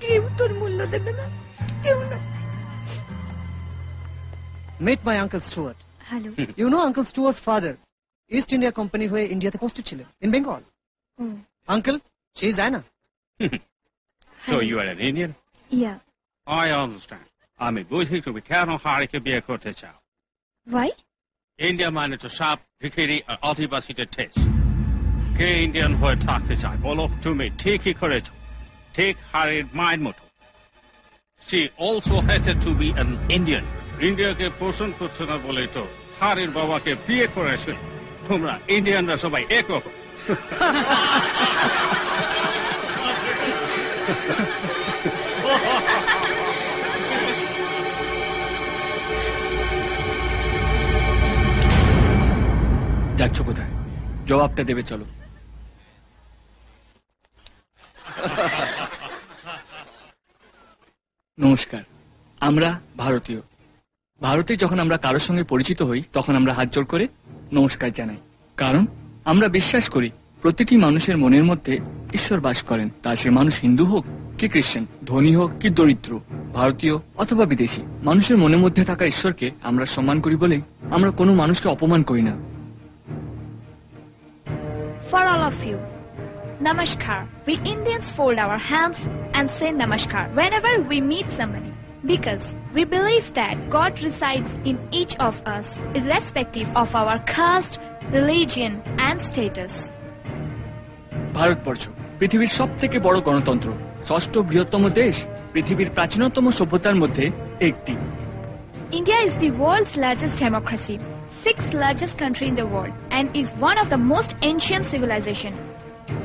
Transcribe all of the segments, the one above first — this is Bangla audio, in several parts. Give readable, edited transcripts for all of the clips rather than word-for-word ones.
কেউ তোর মূল্য দেবে না, কেউ না। Meet my Uncle Stuart. Hello. You know Uncle Stuart's father, East India Company হয়ে ইন্ডিয়াতে পোস্টেড ছিলেন, in Bengal. Uncle, she is Anna. So you are an Indian? Yeah. I understand. আমি বুঝি তুমি কেন হারিকে বিয়ে করতে চাও। Why? ইন্ডিয়া মানে তো সাপ, ভিখিরি আর আদিবাসীদের ঠেস। কে ইন্ডিয়ান হয়ে থাকতে চায় বলো? তুমি ঠিকই করেছো, ঠিক হারির মায়ের মতো। She also hated to be an Indian. ইন্ডিয়াকে পছন্দ করছে না বলেই তো হারির বাবাকে বিয়ে করেছিল। তোমরা ইন্ডিয়ানরা সবাই একরকম। যাচ্ছ কোথায়? জবাবটা দেবে চলো। নমস্কার, আমরা ভারতীয়। ভারতে যখন আমরা কারোর সঙ্গে পরিচিত হই তখন আমরা হাত জোড় করে নমস্কার জানাই, কারণ আমরা বিশ্বাস করি প্রতিটি মানুষের মনের মধ্যে ঈশ্বর বাস করেন। তা সে মানুষ হিন্দু হোক কি খ্রিস্টান, ধনী হোক কি দরিদ্র, ভারতীয় অথবা বিদেশি, মানুষের মনের মধ্যে থাকা ঈশ্বরকে আমরা সম্মান করি বলেই আমরা কোনো মানুষকে অপমান করি না। For all of you, Namaskar. We Indians fold our hands and say Namaskar whenever we meet somebody, because we believe that God resides in each of us, irrespective of our caste, religion and status. Bharatvarsha পৃথিবীর সব থেকে বড় গণতন্ত্র, ষষ্ঠ বৃহত্তম দেশ, পৃথিবীর প্রাচীনতম সভ্যতার মধ্যে একটি। India is the world's largest democracy, sixth largest country in the world, and is one of the most ancient civilization.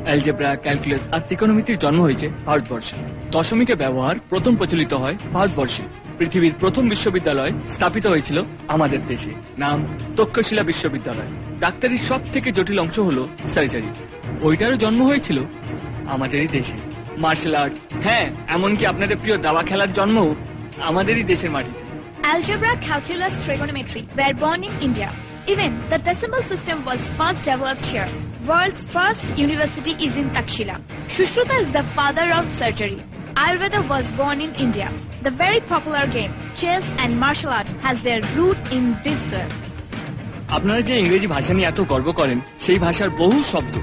Algebra, calculus আর ত্রিকোণমিতির জন্ম হয়েছে ভারতবর্ষে। দশমিকের ব্যবহার প্রথম প্রচলিত হয় ভারতবর্ষে। পৃথিবীর প্রথম বিশ্ববিদ্যালয় স্থাপিত হয়েছিল আমাদের দেশে, নাম তক্ষশিলা বিশ্ববিদ্যালয়। ডাক্তারির সব থেকে জটিল অংশ হলো সার্জারি, ওইটারও জন্ম হয়েছিল আমাদেরই দেশে। মার্শাল আর্ট, হ্যাঁ এমনকি আপনাদের প্রিয় দাবা খেলার জন্মও আমাদেরই দেশের মাটিতে। Algebra, calculus, trigonometry were born in India. Even the decimal system was first developed here. World's first university is in Takshila. Shushruta is the father of surgery. Ayurveda was born in India. The very popular game, chess and martial art has their root in this soil. আপনারা যে ইংরেজি ভাষা নিয়ে এত গর্ব করেন, সেই ভাষার বহু শব্দ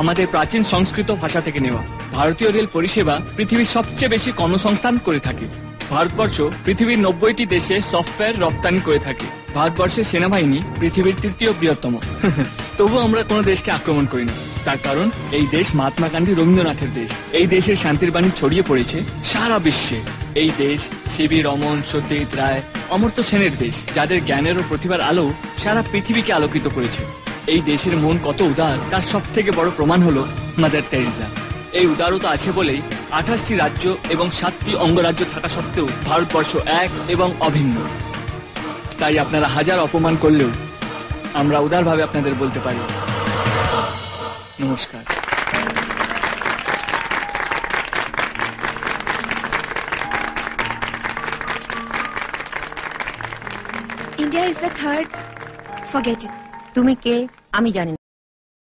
আমাদের প্রাচীন সংস্কৃত ভাষা থেকে নেওয়া। ভারতীয় রেল পরিষেবা পৃথিবীর সবচেয়ে বেশি কর্মসংস্থান করে থাকে। ভারতবর্ষ পৃথিবীর 90টি দেশে সফটওয়্যার রপ্তানি করে থাকে। ভারতবর্ষের সেনাবাহিনী পৃথিবীর তৃতীয় বৃহত্তম। তবু আমরা কোনো দেশকে আক্রমণ করি না, তার কারণ এই দেশ মহাত্মা গান্ধী, রবীন্দ্রনাথের দেশ। এই দেশের শান্তির বাণী ছড়িয়ে পড়েছে সারা বিশ্বে। এই দেশ সিবি রমন, সত্যজিৎ রায়, অমর্ত্য সেনের দেশ, যাদের জ্ঞানের ও প্রতিভার আলো সারা পৃথিবীকে আলোকিত করেছে। এই দেশের মন কত উদার তার সব থেকে বড় প্রমাণ হলো মাদার তেরেসা। এই উদারতা আছে বলেই 28টি রাজ্য এবং 7টি অঙ্গরাজ্য থাকা সত্ত্বেও ভারতবর্ষ এক এবং অভিন্ন। তাই আপনারা হাজার অপমান করলেও আমরা উদারভাবে আপনাদের বলতে পারি নমস্কার। India is the third. Forget it. তুমি কে আমি জানি না।